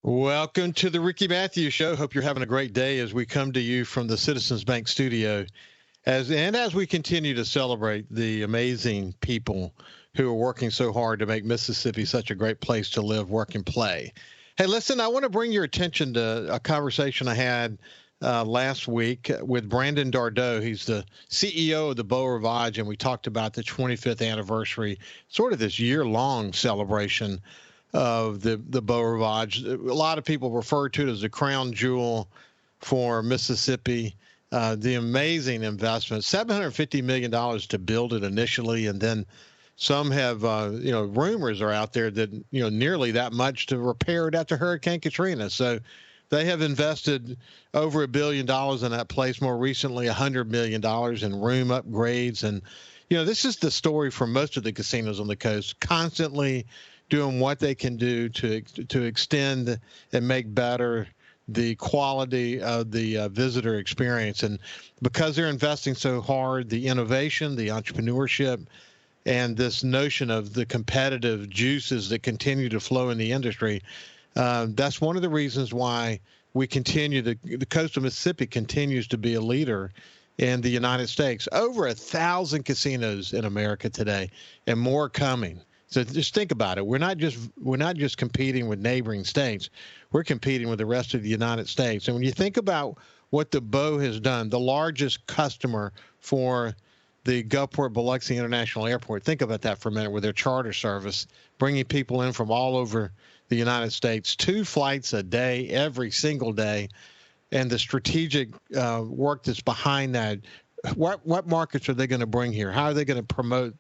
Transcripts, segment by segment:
Welcome to the Ricky Matthews Show. Hope you're having a great day as we come to you from the Citizens Bank studio. As we continue to celebrate the amazing people who are working so hard to make Mississippi such a great place to live, work, and play. Hey, listen, I want to bring your attention to a conversation I had last week with Brandon Dardeau. He's the CEO of the Beau Rivage, and we talked about the 25th anniversary, sort of this year-long celebration of the Beau Rivage. A lot of people refer to it as the crown jewel for Mississippi. The amazing investment, $750 million to build it initially, and then some have, rumors are out there that, nearly that much to repair it after Hurricane Katrina. So they have invested over $1 billion in that place. More recently, $100 million in room upgrades. And, this is the story for most of the casinos on the coast, constantly doing what they can do to extend and make better the quality of the visitor experience. And because they're investing so hard, the innovation, the entrepreneurship, and this notion of the competitive juices that continue to flow in the industry, that's one of the reasons why we continue the coast of Mississippi continues to be a leader in the United States. Over 1,000 casinos in America today, and more coming. So just think about it. We're not just competing with neighboring states. We're competing with the rest of the United States. And when you think about what the Beau has done, the largest customer for the Gulfport Biloxi International Airport, think about that for a minute with their charter service, bringing people in from all over the United States, 2 flights a day, every single day, and the strategic work that's behind that. What markets are they going to bring here? How are they going to promote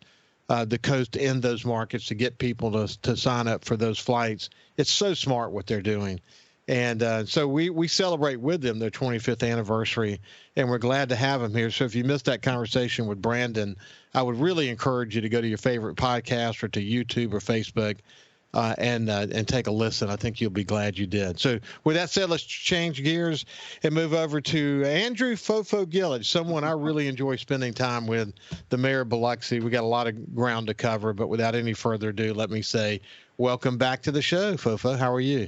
the coast in those markets to get people to sign up for those flights? It's so smart what they're doing. And so we celebrate with them their 25th anniversary, and we're glad to have them here. So if you missed that conversation with Brandon, I would really encourage you to go to your favorite podcast or to YouTube or Facebook and take a listen. I think you'll be glad you did. So with that said, let's change gears and move over to Andrew FoFo Gilich, someone I really enjoy spending time with, the mayor of Biloxi. We got a lot of ground to cover, but without any further ado, let me say welcome back to the show, FoFo. How are you?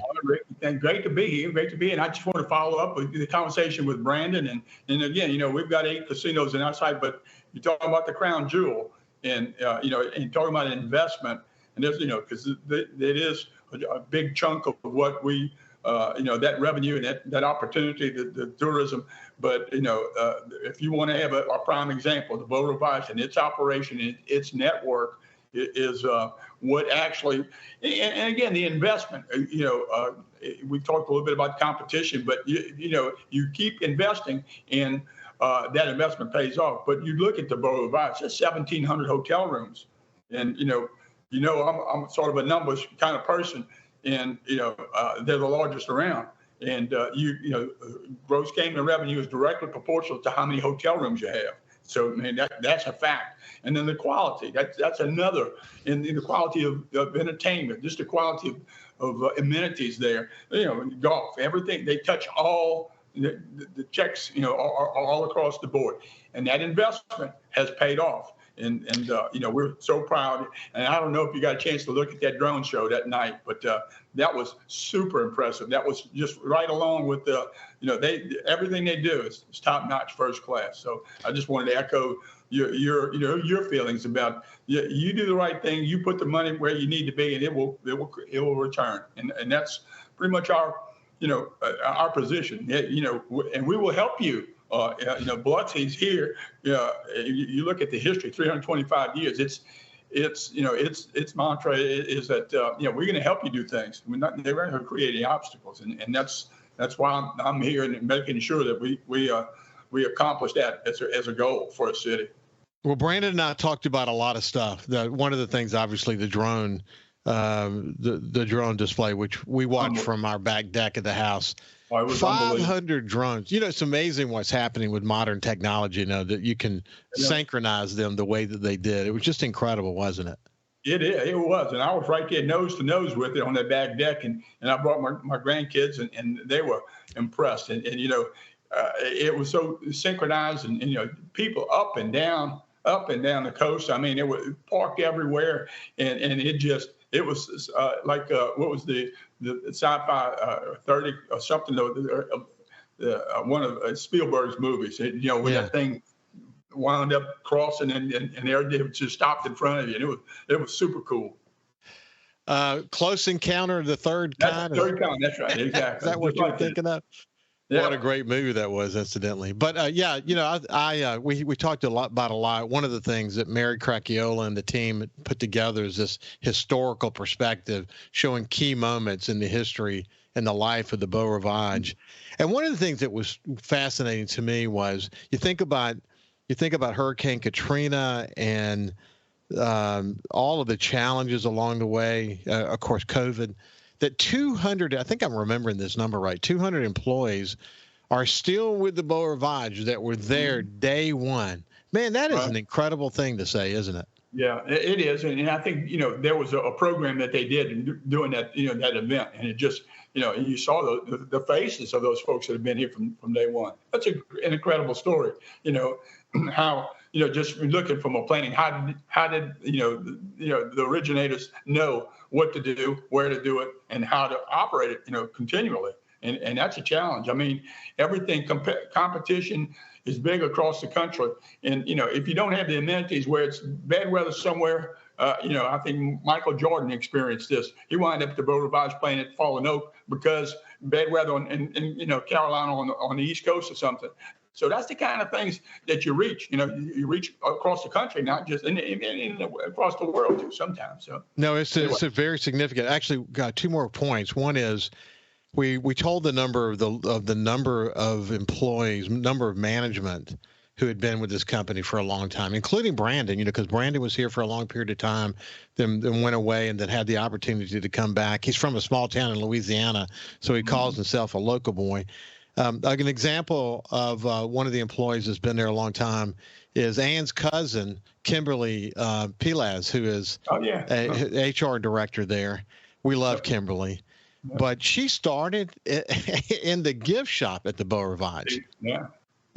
And great to be here. Great to be. And I just want to follow up with the conversation with Brandon. And again, we've got 8 casinos in our site, but you're talking about the crown jewel and, and talking about investment. And there's, because it is a big chunk of what we, that revenue and that opportunity, the tourism. But, if you want to have a prime example, the Beau Rivage and its operation, its network is what actually, and again, the investment, we talked a little bit about competition, but, you keep investing and that investment pays off. But you look at the Beau Rivage, it's 1,700 hotel rooms. And, I'm sort of a numbers kind of person, and they're the largest around. And gross gaming revenue is directly proportional to how many hotel rooms you have. So that's a fact. And then the quality, that's another. And the quality of entertainment, just the quality of amenities there. Golf, everything, they touch all the checks, are all across the board. And that investment has paid off. And we're so proud. And I don't know if you got a chance to look at that drone show that night, but that was super impressive. That was just right along with everything they do is top notch, first class. So I just wanted to echo your feelings about you do the right thing. You put the money where you need to be, and it will return. And that's pretty much our position. And we will help you. Biloxi's here. You look at the history, 325 years. Its mantra is that we're going to help you do things. We're not going to create any obstacles, and that's why I'm here and making sure that we accomplish that as a goal for a city. Well, Brandon and I talked about a lot of stuff. One of the things, obviously, the drone display, which we watched from our back deck of the house. Oh, it was 500 drones. It's amazing what's happening with modern technology now that you can synchronize them the way that they did. It was just incredible, wasn't it? It was. And I was right there nose to nose with it on that back deck. And I brought my grandkids and they were impressed. And it was so synchronized and people up and down the coast. I mean, it was parked everywhere. And it just, it was like what was the sci-fi 30 or something, one of Spielberg's movies. When that thing wound up crossing and it just stopped in front of you. And it was super cool. Close Encounter of the Third Kind. Third Kind. That's right. Exactly. Is that what you're thinking of? Yeah. What a great movie that was, incidentally. But we talked about a lot. One of the things that Mary Cracchiola and the team put together is this historical perspective showing key moments in the history and the life of the Beau Rivage. And one of the things that was fascinating to me was you think about Hurricane Katrina and all of the challenges along the way, of course, COVID. That 200, I think I'm remembering this number right, 200 employees are still with the Beau Rivage that were there day one. Man, that is an incredible thing to say, isn't it? Yeah, it is. And I think, there was a program that they did doing that, that event. And it just, you saw the faces of those folks that have been here from day one. That's an incredible story, how, just looking from a planning, how did the originators know what to do, where to do it, and how to operate it, continually. And that's a challenge. I mean, everything, competition is big across the country. And, if you don't have the amenities where it's bad weather somewhere, I think Michael Jordan experienced this. He wound up at the Beau Rivage playing at Fallen Oak because bad weather in Carolina on the East Coast or something. So that's the kind of things that you reach. You reach across the country, not just across the world too sometimes. So no, it's a very significant. Actually, got two more points. One is we told the number of the number of employees, number of management who had been with this company for a long time, including Brandon. Because Brandon was here for a long period of time, then went away, and then had the opportunity to come back. He's from a small town in Louisiana, so he calls himself a local boy. Like an example of one of the employees that's been there a long time is Ann's cousin, Kimberly Pilaz, who is a HR director there. We love Kimberly. But she started in the gift shop at the Beau Rivage. Yeah.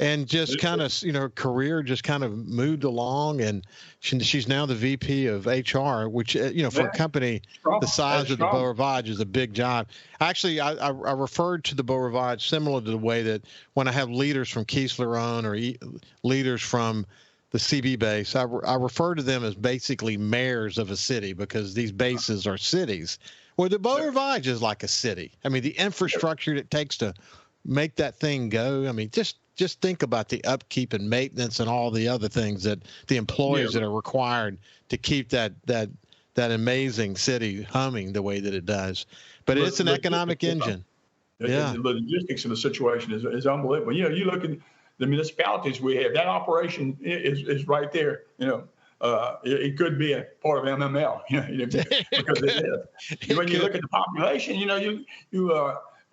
And just kind of, her career just kind of moved along, and she's now the VP of HR, which, for a company the size of the Beau Rivage is a big job. Actually, I referred to the Beau Rivage similar to the way that when I have leaders from Keesler On or leaders from the CB base, I refer to them as basically mayors of a city, because these bases are cities. Well, the Beau Rivage is like a city. I mean, the infrastructure it takes to make that thing go. I mean, just think about the upkeep and maintenance and all the other things that the employees that are required to keep that amazing city humming the way that it does. But it's an economic engine. The logistics of the situation is unbelievable. You look at the municipalities we have, that operation is right there. It could be a part of MML, because it is. When you look at the population,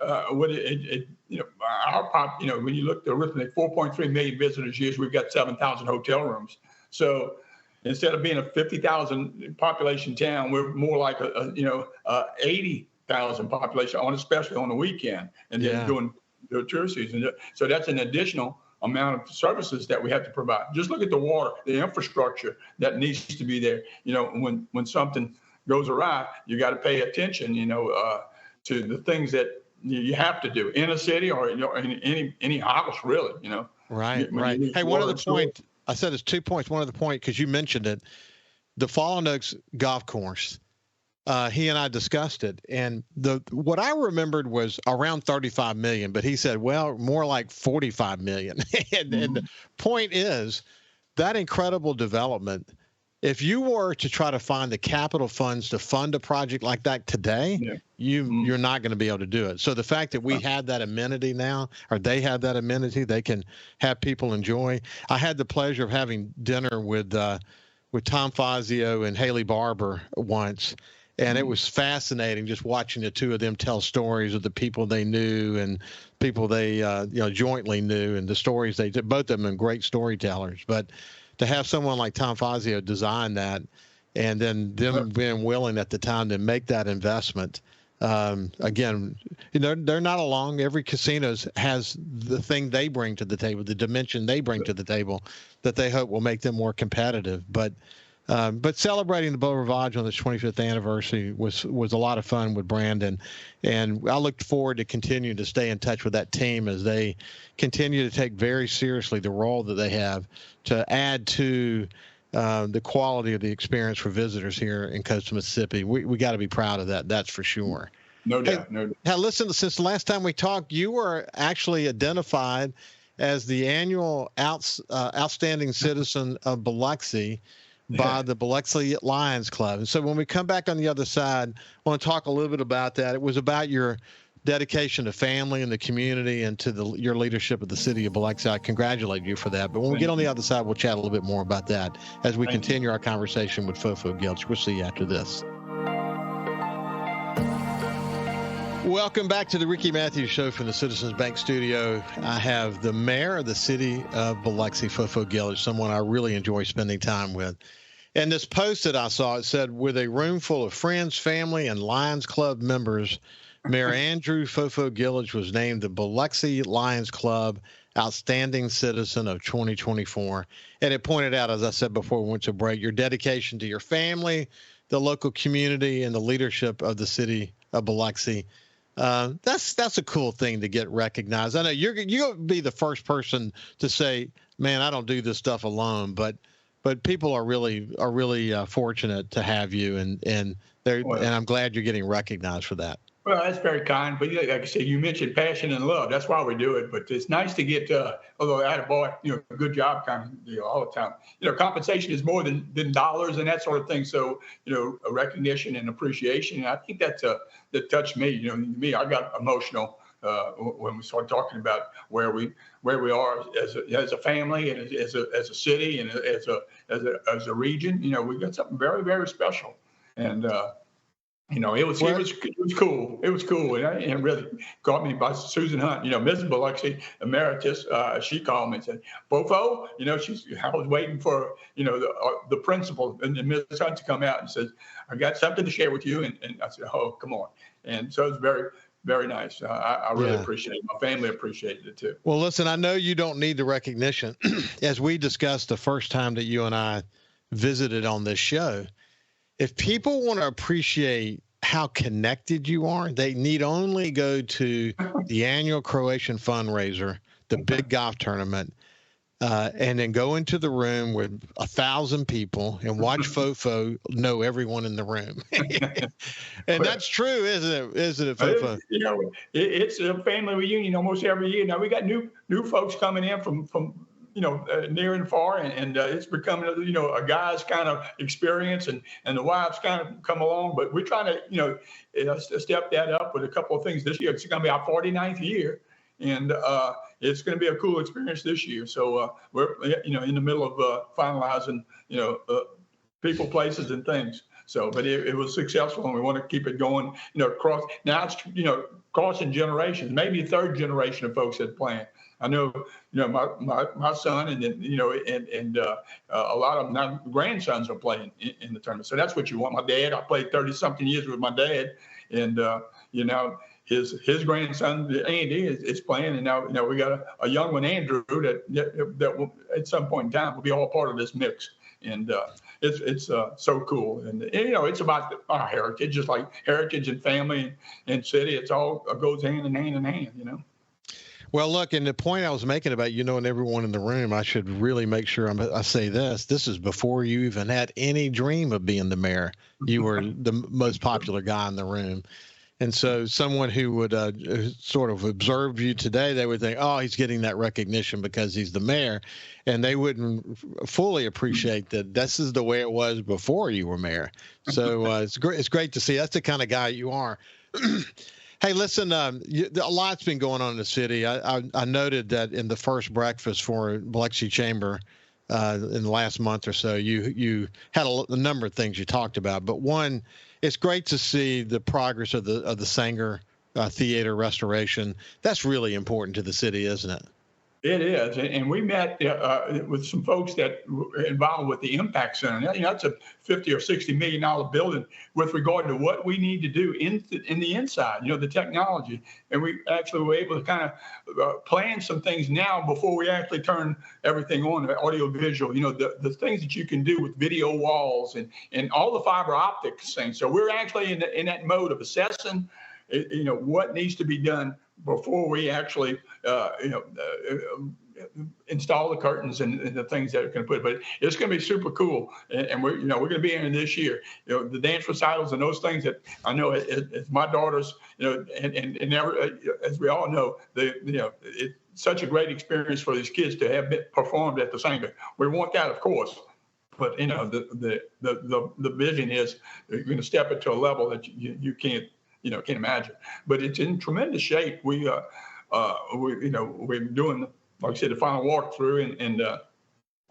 our pop, when you look at the arithmetic, 4.3 million visitors years, we've got 7,000 hotel rooms. So instead of being a 50,000 population town, we're more like 80,000 population, especially on the weekend, and then doing the tour season. So that's an additional amount of services that we have to provide. Just look at the water, the infrastructure that needs to be there. When something goes awry, you got to pay attention, to the things that you have to do in a city or in any house, really. Right. Hey, one of the points I said is 2 points. One of the point, because you mentioned it, the Fallen Oaks golf course. He and I discussed it, and what I remembered was around 35 million, but he said, well, more like 45 million. and the point is that incredible development. If you were to try to find the capital funds to fund a project like that today, you're not going to be able to do it. So the fact that we have that amenity now, or they have that amenity, they can have people enjoy. I had the pleasure of having dinner with Tom Fazio and Haley Barber once. And it was fascinating just watching the two of them tell stories of the people they knew and people they jointly knew, and the stories they did. Both of them are great storytellers. But to have someone like Tom Fazio design that, and then them being willing at the time to make that investment, again, they're not alone. Every casino has the thing they bring to the table, the dimension they bring to the table that they hope will make them more competitive. But But celebrating the Beau Rivage on the 25th anniversary was a lot of fun with Brandon, and I look forward to continuing to stay in touch with that team as they continue to take very seriously the role that they have to add to the quality of the experience for visitors here in coastal Mississippi. We got to be proud of that. That's for sure. No doubt. No doubt. Now, listen, since the last time we talked, you were actually identified as the annual Outstanding Citizen of Biloxi by the Biloxi Lions Club. And so when we come back on the other side, I want to talk a little bit about that. It was about your dedication to family and the community and to your leadership of the city of Biloxi. I congratulate you for that. But when we get on the other side, we'll chat a little bit more about that as we continue our conversation with FoFo Gilich. We'll see you after this. Welcome back to the Ricky Matthews Show from the Citizens Bank Studio. I have the mayor of the city of Biloxi, FoFo Gilich, someone I really enjoy spending time with. And this post that I saw, it said, with a room full of friends, family, and Lions Club members, Mayor Andrew FoFo Gilich was named the Biloxi Lions Club Outstanding Citizen of 2024. And it pointed out, as I said before we went to break, your dedication to your family, the local community, and the leadership of the city of Biloxi. That's a cool thing to get recognized. I know you'll be the first person to say, "Man, I don't do this stuff alone," but people are really fortunate to have you, and I'm glad you're getting recognized for that. Well, that's very kind. But like I said, you mentioned passion and love. That's why we do it. But it's nice to get, although I had a boy, a good job kind of deal all the time. Compensation is more than dollars and that sort of thing. So, a recognition and appreciation. And I think that touched me. Me, I got emotional when we started talking about where we are as a family and as a city and as a region. We got something very, very special. And it was cool. It was cool. And it really caught me by Susan Hunt, Mrs. Biloxi Emeritus. She called me and said, "FoFo, I was waiting for, the principal and Mrs. Hunt to come out and says, I got something to share with you." And I said, "Oh, come on." And so it was very, very nice. I really appreciate it. My family appreciated it too. Well, listen, I know you don't need the recognition. As we discussed the first time that you and I visited on this show, if people want to appreciate how connected you are, they need only go to the annual Croatian fundraiser, the big golf tournament, and then go into the room with 1,000 people and watch FoFo know everyone in the room. And that's true, isn't it, FoFo? It's a family reunion almost every year. Now we got new folks coming in from near and far, and it's becoming, a guy's kind of experience, and the wives kind of come along. But we're trying to, step that up with a couple of things this year. It's going to be our 49th year, and it's going to be a cool experience this year. So we're, in the middle of finalizing, people, places, and things. So, but it was successful, and we want to keep it going. Across now, it's crossing generations, maybe a third generation of folks that playing. I know, my son and a lot of my grandsons are playing in the tournament. So that's what you want. My dad, I played 30-something years with my dad, and his grandson Andy is playing, and now we got a young one, Andrew, that will, at some point in time, will be all part of this mix. And it's so cool, and it's about our heritage, just like heritage and family and city. It's all goes hand in hand. Well, look, and the point I was making about and everyone in the room, I should really make sure I say this. This is before you even had any dream of being the mayor. You were the most popular guy in the room. And so someone who would sort of observe you today, they would think, oh, he's getting that recognition because he's the mayor. And they wouldn't fully appreciate that this is the way it was before you were mayor. So it's great to see. That's the kind of guy you are. Hey, listen, a lot's been going on in the city. I noted that in the first breakfast for Biloxi Chamber in the last month or so, you had a number of things you talked about. But one, it's great to see the progress of the Sanger Theater restoration. That's really important to the city, isn't it? It is, and we met with some folks that were involved with the Impact Center. Now, that's a 50 or 60 million dollar building with regard to what we need to do in the inside. The technology, and we actually were able to kind of plan some things now before we actually turn everything on, the audio visual. The things that you can do with video walls and all the fiber optics things. So we're actually in that mode of assessing, what needs to be done before we actually, install the curtains and the things that are going to put. But it's going to be super cool, and we're going to be in this year. The dance recitals and those things that I know it's my daughters. And never, as we all know, it's such a great experience for these kids to have been performed at the Sanger. We want that, of course. But the vision is you're going to step it to a level that you can't imagine. But it's in tremendous shape. We're doing, like I said, the final walkthrough, and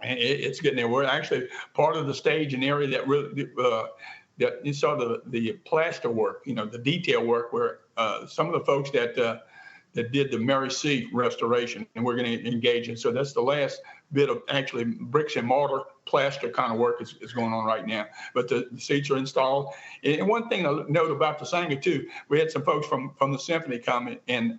it's getting there. We're actually part of the stage and area that really that you saw the plaster work, the detail work, where some of the folks that did the Mary C restoration, and we're going to engage in. So that's the last bit of actually bricks and mortar plaster kind of work is going on right now. But the seats are installed. And one thing to note about the Sanger too, we had some folks from the symphony come, and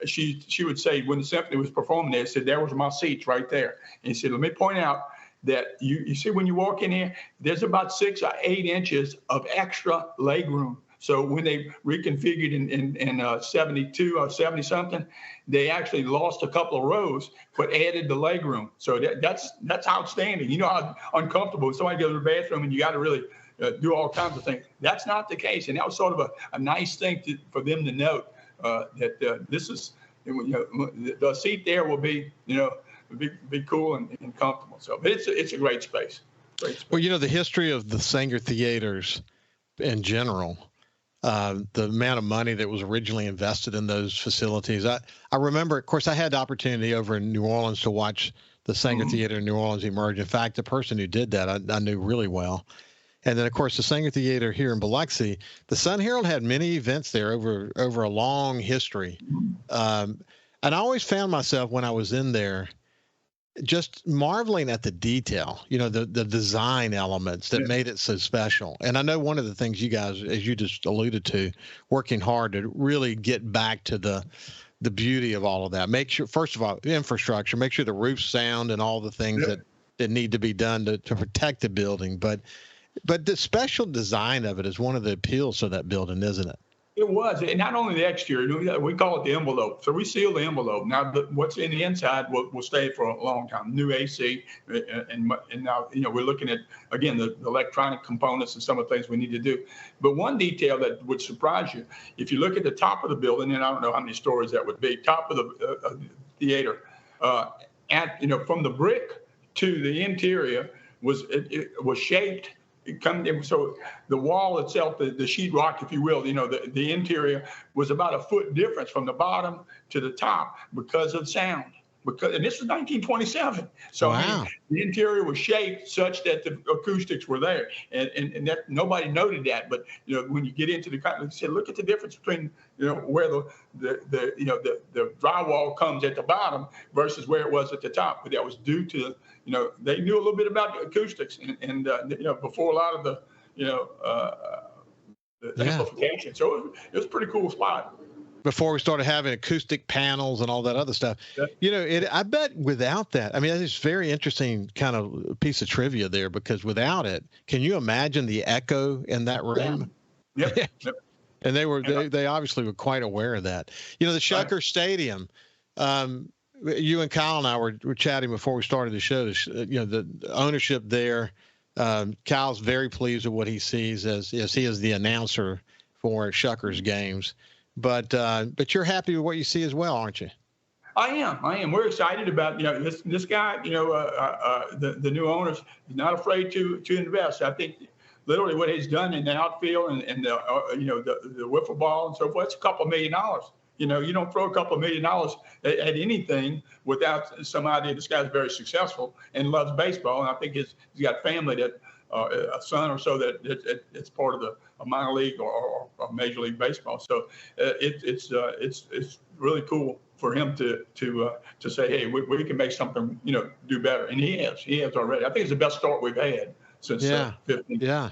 she would say when the symphony was performing there, said, there was my seats right there. And he said, let me point out that you see when you walk in here, there's about 6 or 8 inches of extra leg room. So when they reconfigured in 72 or 70 something, they actually lost a couple of rows, but added the leg room. So that's outstanding. You know how uncomfortable somebody goes to the bathroom and you got to really do all kinds of things. That's not the case, and that was sort of a nice thing for them to note that this is, the seat there will be be cool and comfortable. So, but it's a great space. Well, the history of the Sanger theaters in general. The amount of money that was originally invested in those facilities. I remember, of course, I had the opportunity over in New Orleans to watch the Sanger Theater in New Orleans emerge. In fact, the person who did that, I knew really well. And then, of course, the Sanger Theater here in Biloxi, the Sun Herald had many events there over a long history. And I always found myself when I was in there just marveling at the detail, the design elements that made it so special. And I know one of the things you guys, as you just alluded to, working hard to really get back to the beauty of all of that. Make sure, first of all, infrastructure, make sure the roof's sound and all the things that need to be done to protect the building. But the special design of it is one of the appeals of that building, isn't it? It was, and not only the exterior, we call it the envelope. So we seal the envelope. Now, what's in the inside will stay for a long time. New AC, and now we're looking at again the electronic components and some of the things we need to do. But one detail that would surprise you, if you look at the top of the building, and I don't know how many stories that would be, top of the theater, from the brick to the interior it was shaped. So the wall itself, the sheetrock, if you will, the interior was about a foot difference from the bottom to the top because of sound. And this was 1927. So wow. The interior was shaped such that the acoustics were there, and that nobody noted that. But when you get into the you say, look at the difference between where the drywall comes at the bottom versus where it was at the top. But that was due to they knew a little bit about acoustics and before a lot of the amplification. So it was a pretty cool spot. Before we started having acoustic panels and all that other stuff, I bet without that, I mean, that is very interesting kind of piece of trivia there, because without it, can you imagine the echo in that room? Yep. Yep. And they obviously were quite aware of that. The Shucker Stadium, you and Kyle and I were chatting before we started the show, the ownership there. Kyle's very pleased with what he sees as he is the announcer for Shuckers games. But you're happy with what you see as well, aren't you? I am. We're excited about this guy. The new owners is not afraid to invest. I think literally what he's done in the outfield and the wiffle ball and so forth, it's a couple $1 million. You don't throw a couple $1 million at anything without some idea this guy's very successful and loves baseball. And I think he's got family that. A son or so that it's part of a minor league or Major League Baseball. So it's really cool for him to say, hey, we can make something, do better. And he has already. I think it's the best start we've had since 15. Yeah.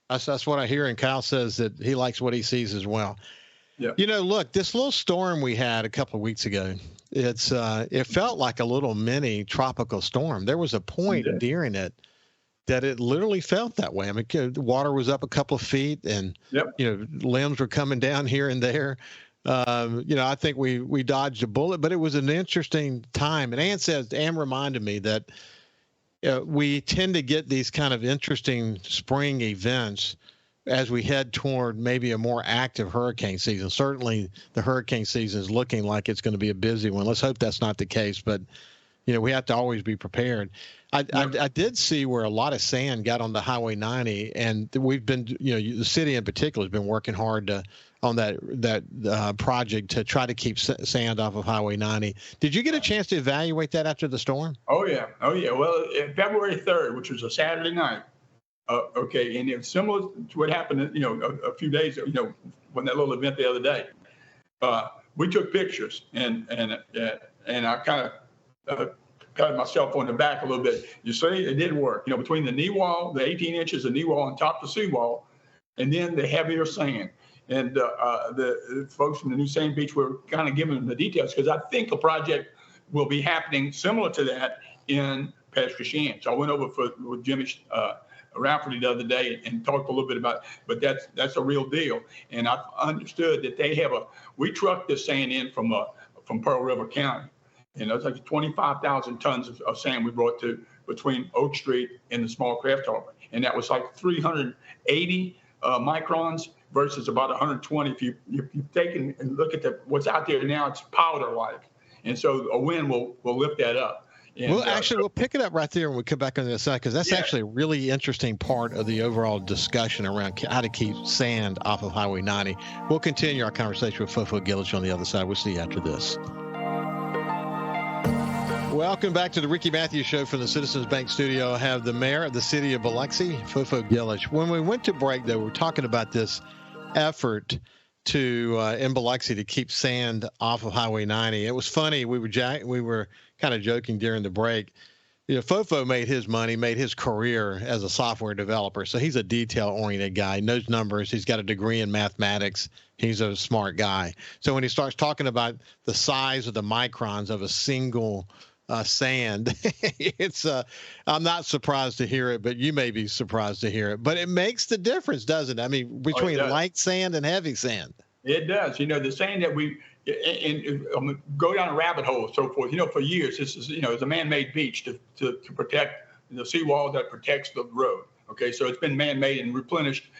That's what I hear. And Kyle says that he likes what he sees as well. Yeah. Look, this little storm we had a couple of weeks ago, it felt like a little mini tropical storm. There was a point during it that it literally felt that way. I mean, the water was up a couple of feet, and limbs were coming down here and there. I think we dodged a bullet, but it was an interesting time. And Ann reminded me that we tend to get these kind of interesting spring events as we head toward maybe a more active hurricane season. Certainly the hurricane season is looking like it's going to be a busy one. Let's hope that's not the case, but we have to always be prepared. I did see where a lot of sand got on the Highway 90, and we've been, the city in particular has been working hard on that project to try to keep sand off of Highway 90. Did you get a chance to evaluate that after the storm? Oh yeah. Well, February 3rd, which was a Saturday night. And it's similar to what happened, a few days, when that little event the other day. We took pictures, and I kind of patted myself on the back a little bit. You see, it did work. Between the knee wall, the 18 inches of knee wall on top of the seawall, and then the heavier sand. And the folks from the new Sand Beach were kind of giving them the details, because I think a project will be happening similar to that in Pasquishan. So I went over with Jimmy Rafferty the other day and talked a little bit about it, but that's a real deal. And I understood that we trucked this sand in from Pearl River County, and it's like 25,000 tons of sand we brought to between Oak Street and the small craft harbor, and that was like 380 microns versus about 120. If you take and look at what's out there now, it's powder-like, and so a wind will lift that up. And, we'll pick it up right there when we come back on the other side, because that's actually a really interesting part of the overall discussion around how to keep sand off of Highway 90. We'll continue our conversation with FoFo Gilich on the other side. We'll see you after this. Welcome back to the Ricky Matthews Show from the Citizens Bank studio. I have the mayor of the city of Biloxi, FoFo Gilich. When we went to break, though, we were talking about this effort in Biloxi to keep sand off of Highway 90. It was funny. We were kind of joking during the break. FoFo made his career as a software developer. So he's a detail-oriented guy, knows numbers. He's got a degree in mathematics. He's a smart guy. So when he starts talking about the size of the microns of a single sand, I'm not surprised to hear it, but you may be surprised to hear it. But it makes the difference, doesn't it? I mean, between light sand and heavy sand. It does. The sand that we go down a rabbit hole and so forth. For years, this is, it's a man-made beach to protect the seawall that protects the road. Okay, so it's been man-made and replenished,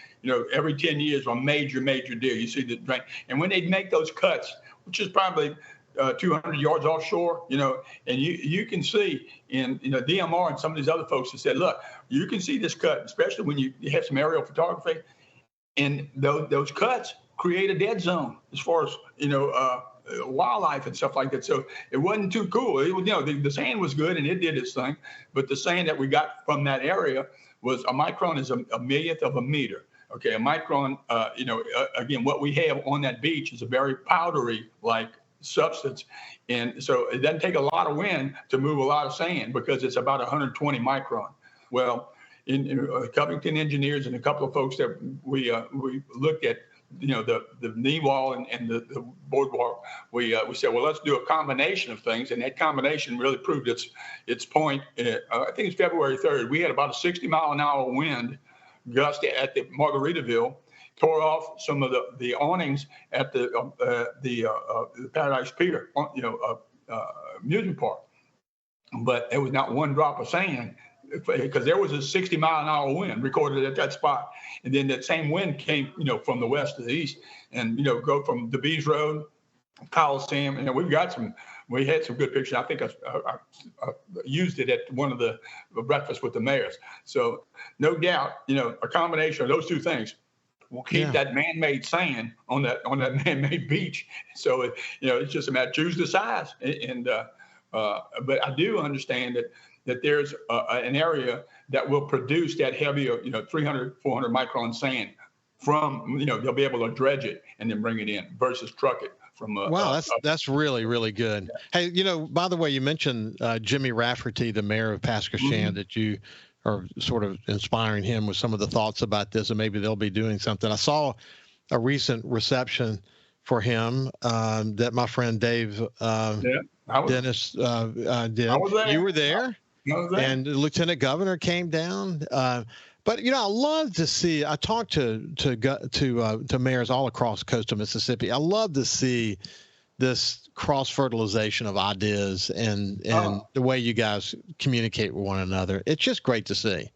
every 10 years on major deal. You see the drain. And when they make those cuts, which is probably 200 yards offshore, and you can see in, DMR and some of these other folks have said, look, you can see this cut, especially when you have some aerial photography, and those cuts create a dead zone as far as, wildlife and stuff like that. So it wasn't too cool. It was, the sand was good and it did its thing, but the sand that we got from that area was a micron is a millionth of a meter. Okay, a micron, again, what we have on that beach is a very powdery-like substance. And so it doesn't take a lot of wind to move a lot of sand because it's about 120 micron. Well, in Covington engineers and a couple of folks that we looked at, the knee wall and the boardwalk, we said, well, let's do a combination of things. And that combination really proved its point. I think it's February 3rd. We had about a 60-mile-an-hour wind gust at the Margaritaville, tore off some of the awnings at the Paradise Pier, amusement park. But there was not one drop of sand because there was a 60-mile-an-hour wind recorded at that spot. And then that same wind came, from the west to the east and, go from DeBees Road, Coliseum. And we had some good pictures. I think I used it at one of the breakfasts with the mayors. So no doubt, a combination of those two things will keep that man-made sand on that man-made beach. So, it's just a matter, choose the size. But I do understand that there's an area that will produce that heavier, 300, 400 micron sand from, they'll be able to dredge it and then bring it in versus truck it from. Wow, that's really, really good. Hey, by the way, you mentioned Jimmy Rafferty, the mayor of Pasquishan, that you are sort of inspiring him with some of the thoughts about this, and maybe they'll be doing something. I saw a recent reception for him that my friend Dave Dennis did. I was there. You were there, I was there. and the lieutenant governor came down. But I love to see. I talked to mayors all across coastal Mississippi. I love to see this cross fertilization of ideas and the way you guys communicate with one another. It's just great to see.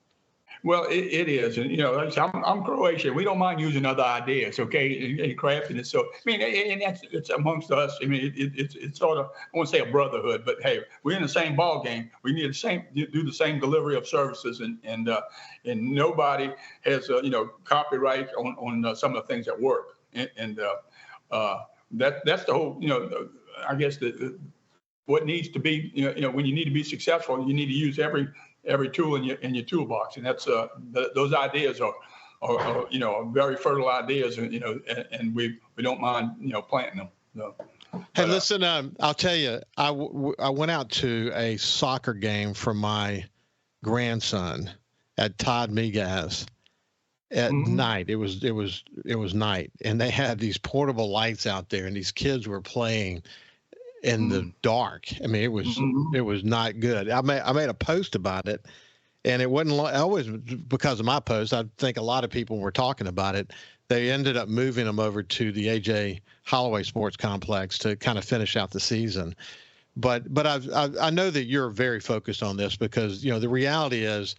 Well, it is, and I'm Croatian. We don't mind using other ideas, okay, and crafting it. So I mean, and it's amongst us. I mean, it's sort of, I won't say a brotherhood, but hey, we're in the same ball game. We need do the same delivery of services, and nobody has copyright on some of the things that work, and that's the whole I guess what needs to be when you need to be successful, you need to use every tool in your toolbox, and that's those ideas are very fertile ideas, and we don't mind planting them. So, hey, listen, I'll tell you, I went out to a soccer game for my grandson at Todd Migaz at night. It was night, and they had these portable lights out there, and these kids were playing in the dark. I mean, it was not good. I made a post about it, and it wasn't always because of my post. I think a lot of people were talking about it. They ended up moving them over to the AJ Holloway Sports Complex to kind of finish out the season. But I know that you're very focused on this because the reality is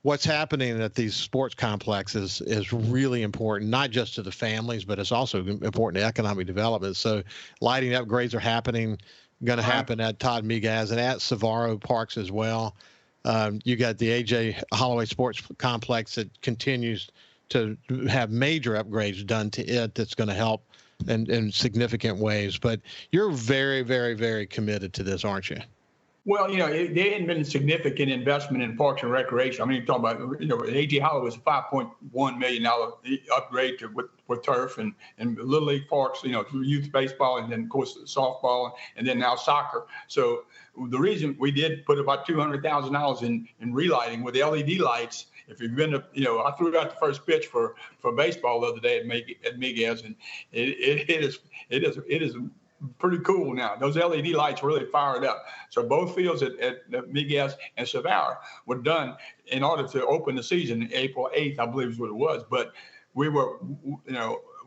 what's happening at these sports complexes is really important, not just to the families, but it's also important to economic development. So lighting upgrades are going to happen at Todd Migaz and at Savaro Parks as well. You got the AJ Holloway Sports Complex that continues to have major upgrades done to it that's going to help in significant ways. But you're very, very, very committed to this, aren't you? Well, there hadn't been a significant investment in parks and recreation. I mean, you're talking about, A.J. Holloway was a $5.1 million upgrade with turf and Little League parks, youth baseball, and then, of course, softball, and then now soccer. So the reason we did put about $200,000 in relighting with LED lights, if you've been to, I threw out the first pitch for baseball the other day at Miguez, and it is pretty cool now. Those LED lights really fired up. So both fields at Miguez and Savaro were done in order to open the season April 8th, I believe is what it was. But we were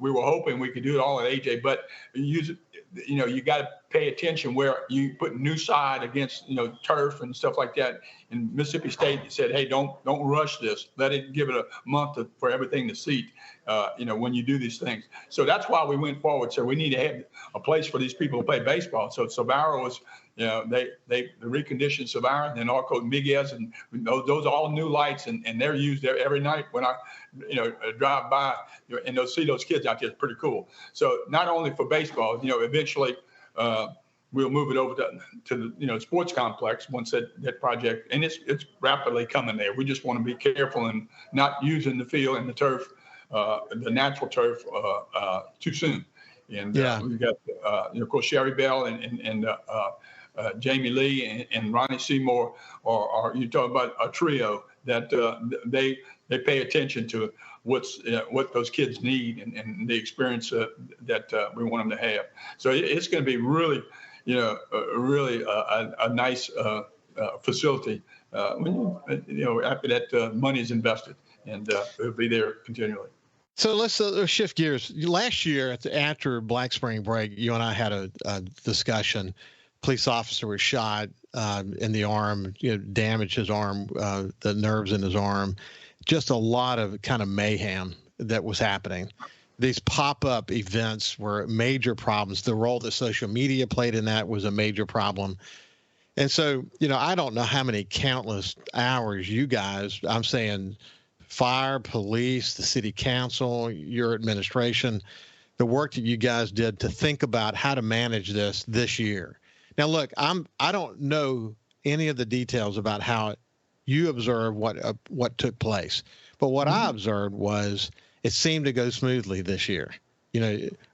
hoping we could do it all at AJ, but you got to pay attention where you put new side against, turf and stuff like that. And Mississippi State said, hey, don't rush this. Let it give it a month for everything to seat, when you do these things. So that's why we went forward. So we need to have a place for these people to play baseball. So Savaro was, they reconditioned Savaro and then Arco Miguez, and those are all new lights, and they're used there every night when I, drive by, and see those kids out there. It's pretty cool. So not only for baseball, eventually we'll move it over to the sports complex once that project, and it's rapidly coming there. We just want to be careful and not using the field and the turf, the natural turf, too soon. And we've got of course Sherry Bell and Jamie Lee and Ronnie Seymour are you talk about a trio that they pay attention to what those kids need and the experience that we want them to have. So it's going to be really, really a nice facility after that money is invested, and it'll be there continually. So let's shift gears. Last year, after Black Spring break, you and I had a discussion. Police officer was shot in the arm, damaged his arm, the nerves in his arm. Just a lot of kind of mayhem that was happening. These pop-up events were major problems. The role that social media played in that was a major problem. And so, I don't know how many countless hours you guys, I'm saying fire, police, the city council, your administration, the work that you guys did to think about how to manage this year. Now, look, I don't know any of the details about how you observed what took place, but what I observed was it seemed to go smoothly this year.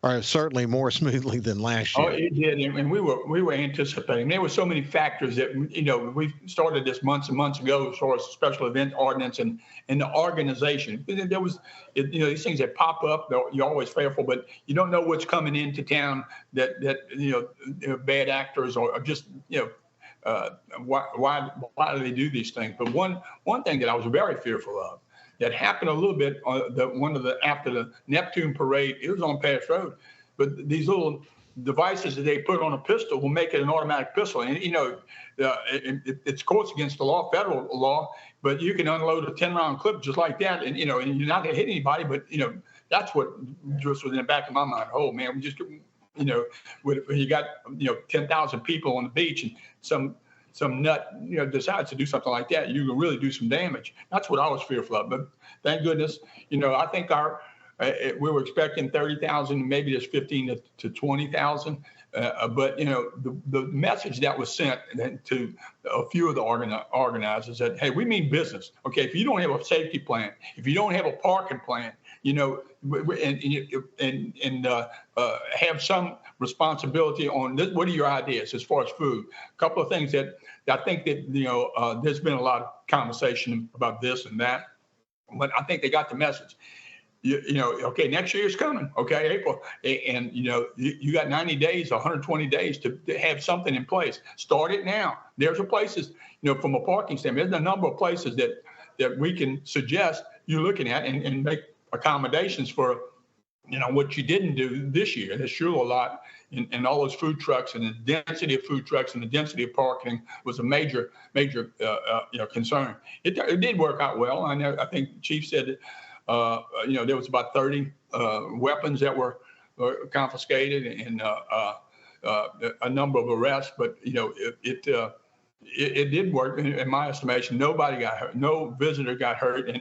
or certainly more smoothly than last year. Oh, it did, and we were anticipating. There were so many factors that we started this months and months ago as far as special event ordinance and the organization. There was these things that pop up. You're always fearful, but you don't know what's coming into town. That bad actors or just why do they do these things? But one thing that I was very fearful of that happened a little bit after the Neptune parade. It was on Pass Road, but these little devices that they put on a pistol will make it an automatic pistol, and it's course against the law, federal law, but you can unload a 10-round clip just like that, and you're not going to hit anybody. But that's what just was in the back of my mind. Oh man, we just when you got 10,000 people on the beach and some nut decides to do something like that, you can really do some damage. That's what I was fearful of. But thank goodness, I think we were expecting 30,000, maybe there's 15 to 20,000. But the message that was sent to a few of the organizers that, hey, we mean business. Okay, if you don't have a safety plan, if you don't have a parking plan, and have some responsibility on this. What are your ideas as far as food? A couple of things that I think that there's been a lot of conversation about this and that, but I think they got the message. Okay, next year's coming. Okay, April, and you got 90 days, 120 days to have something in place. Start it now. There's places, from a parking standpoint, there's a number of places that we can suggest you're looking at and make accommodations for, what you didn't do this year. There's sure a lot, and all those food trucks and the density of food trucks and the density of parking was a major concern. It did work out well. I think the chief said that, there was about 30 weapons that were confiscated and a number of arrests, but it did work in my estimation. Nobody got hurt. No visitor got hurt, and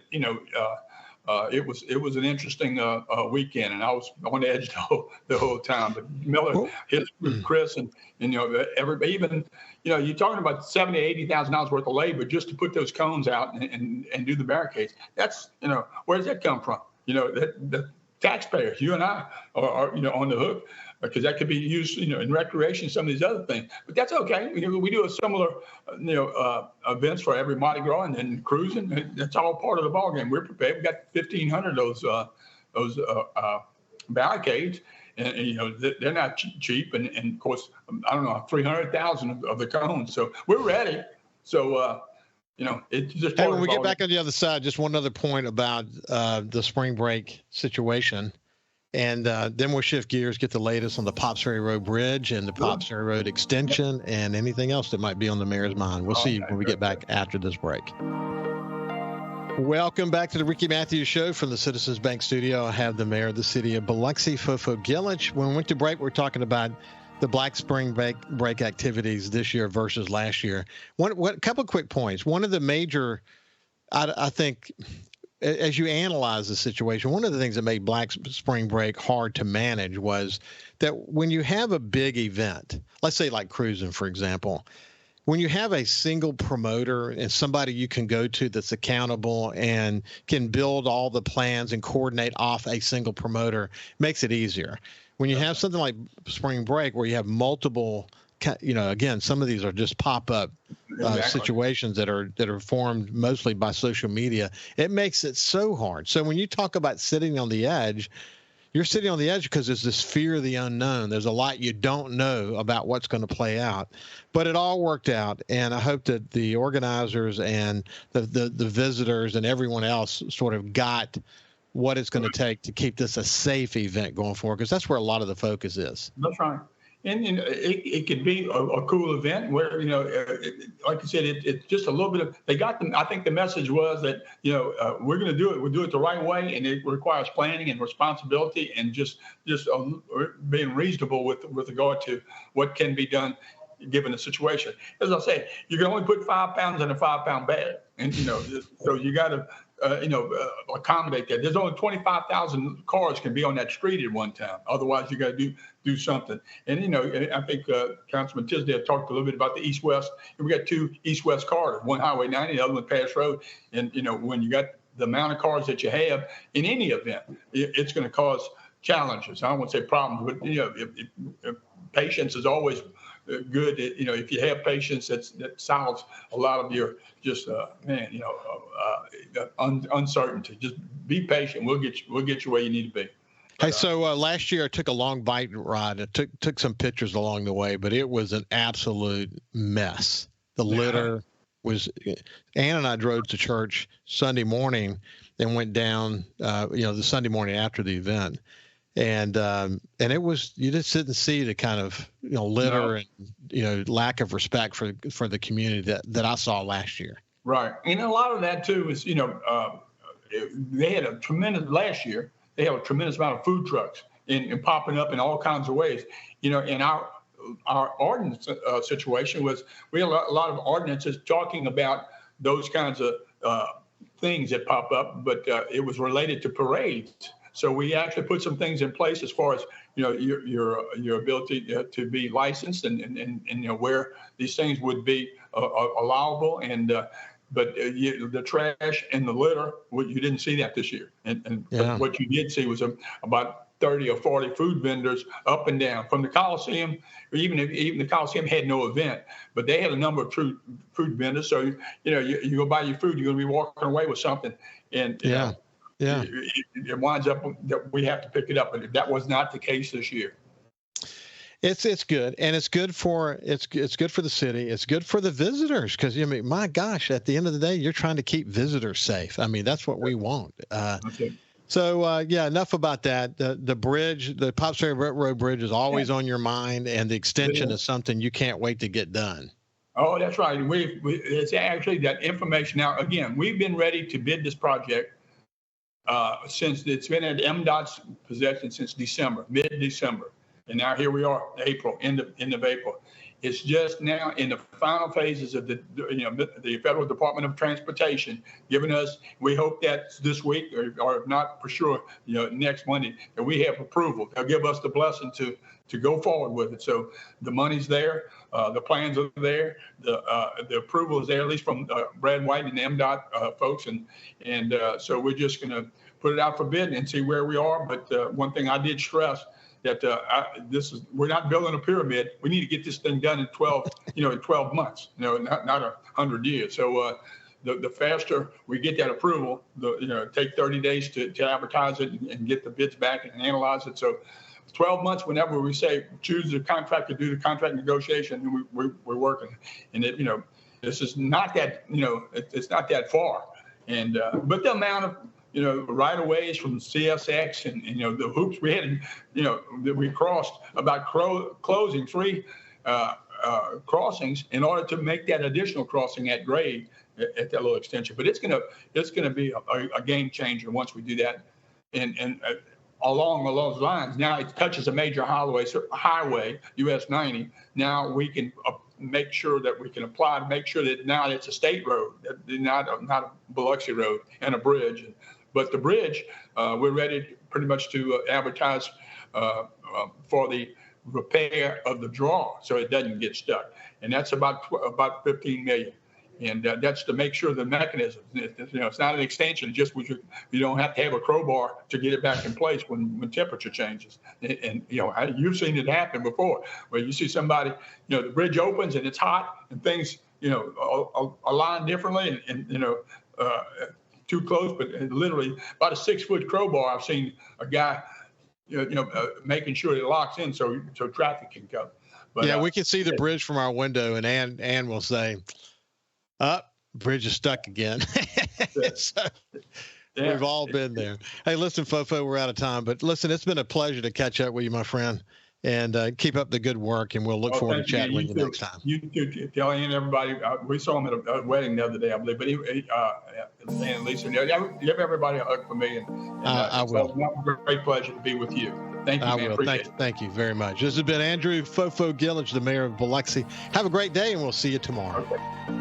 it was an interesting weekend, and I was on the edge the whole time. But Miller, Chris, and everybody, even you're talking about $70,000-$80,000 worth of labor just to put those cones out and do the barricades. That's where does that come from? The taxpayers, you and I, are on the hook. Because that could be used, in recreation, some of these other things. But that's okay. We do a similar, events for every Mardi Gras and then cruising. That's all part of the ballgame. We're prepared. We got 1,500 of those barricades, and they're not cheap. And of course, I don't know, 300,000 of the cones. So we're ready. So it's just. Hey, when we get back on the other side, just one other point about the spring break situation. And then we'll shift gears, get the latest on the Pops Ferry Road Bridge and the Pops Ferry Road extension and anything else that might be on the mayor's mind. We'll see when we get back after this break. Welcome back to the Ricky Matthews Show from the Citizens Bank Studio. I have the mayor of the city of Biloxi, FoFo Gilich. When we went to break, we're talking about the Black Spring break activities this year versus last year. A couple of quick points. One of the major, I think, as you analyze the situation, one of the things that made Black Spring Break hard to manage was that when you have a big event, let's say like cruising, for example, when you have a single promoter and somebody you can go to that's accountable and can build all the plans and coordinate off a single promoter, makes it easier. When you have something like Spring Break where you have multiple, again, some of these are just pop-up situations that are formed mostly by social media. It makes it so hard. So when you talk about sitting on the edge, you're sitting on the edge because there's this fear of the unknown. There's a lot you don't know about what's going to play out. But it all worked out, and I hope that the organizers and the visitors and everyone else sort of got what it's going to take to keep this a safe event going forward, because that's where a lot of the focus is. That's right. And it could be a cool event where, like you said, it's just a little bit of, they got them. I think the message was that, we're going to do it. We'll do it the right way. And it requires planning and responsibility and just being reasonable with regard to what can be done given the situation. As I say, you can only put 5 pounds in a 5-pound bag. And, so you got to, accommodate that. There's only 25,000 cars can be on that street at one time. Otherwise, you got to do something. And, I think Councilman Tisdale talked a little bit about the east-west. We got 2 east-west corridors, one Highway 90, the other one Pass Road. And, when you got the amount of cars that you have in any event, it's going to cause challenges. I don't want to say problems, but if patience is always good. If you have patience, that solves a lot of your just uncertainty. Just be patient. We'll get you where you need to be. Hey, so last year I took a long bike ride. I took some pictures along the way, but it was an absolute mess. The litter was. Ann and I drove to church Sunday morning and went down. The Sunday morning after the event, and it was, you just didn't see the kind of litter and lack of respect for the community that I saw last year. Right, and a lot of that too is they had a tremendous last year. They have a tremendous amount of food trucks and popping up in all kinds of ways. And our ordinance situation was, we had a lot of ordinances talking about those kinds of things that pop up, but it was related to parades. So we actually put some things in place as far as your ability to be licensed and where these things would be allowable But the trash and the litter, you didn't see that this year. But what you did see was about 30 or 40 food vendors up and down from the Coliseum. Even the Coliseum had no event, but they had a number of true food vendors. So you go buy your food, you're going to be walking away with something, and it winds up that we have to pick it up. But that was not the case this year. It's good, and it's good for the city. It's good for the visitors because my gosh, at the end of the day, you're trying to keep visitors safe. I mean, that's what we want. Okay. So enough about that. The bridge, the Pops Ferry Road Bridge, is always on your mind, and the extension is something you can't wait to get done. Oh, that's right. It's actually that information. Now, again, we've been ready to bid this project since it's been in MDOT's possession since mid-December. And now here we are, April, end of April. It's just now in the final phases of the Federal Department of Transportation giving us. We hope that this week, or if not for sure, next Monday, that we have approval. They'll give us the blessing to go forward with it. So the money's there, the plans are there, the approval is there, at least from Brad White and the MDOT folks, and so we're just going to put it out for bid and see where we are. But one thing I did stress, that we're not building a pyramid. We need to get this thing done in 12 months, not 100 years. So the faster we get that approval, take 30 days to advertise it and get the bids back and analyze it. So 12 months, whenever we say choose the contract to do the contract negotiation, we're working. And this is not that, it's not that far. And but the amount of right of ways from CSX and the hoops we had, that we crossed about closing 3 crossings in order to make that additional crossing at grade at that little extension. But it's gonna be a game changer once we do that. And along those lines, now it touches a major highway, US 90. Now we can make sure that we can apply to make sure that now it's a state road, not a Biloxi road and a bridge. But the bridge, we're ready pretty much to advertise for the repair of the draw so it doesn't get stuck. And that's about $15 million. And that's to make sure the mechanism, it's not an extension, just you don't have to have a crowbar to get it back in place when temperature changes. And you've seen it happen before, where you see somebody, the bridge opens and it's hot and things, align differently and too close, but literally about a 6-foot crowbar. I've seen a guy, making sure it locks in so traffic can come. But we can see the bridge from our window, and Ann will say, bridge is stuck again. So, we've all been there. Hey, listen, Fofo, we're out of time, but listen, it's been a pleasure to catch up with you, my friend, and keep up the good work, and we'll look forward to chatting with you next time. You too, Kelly, and everybody. We saw him at a wedding the other day, I believe, but and Lisa, give everybody a hug for me. And I will. It's a great pleasure to be with you. Thank you, man. Appreciate it. Thank you very much. This has been Andrew FoFo Gilich, the mayor of Biloxi. Have a great day, and we'll see you tomorrow. Okay.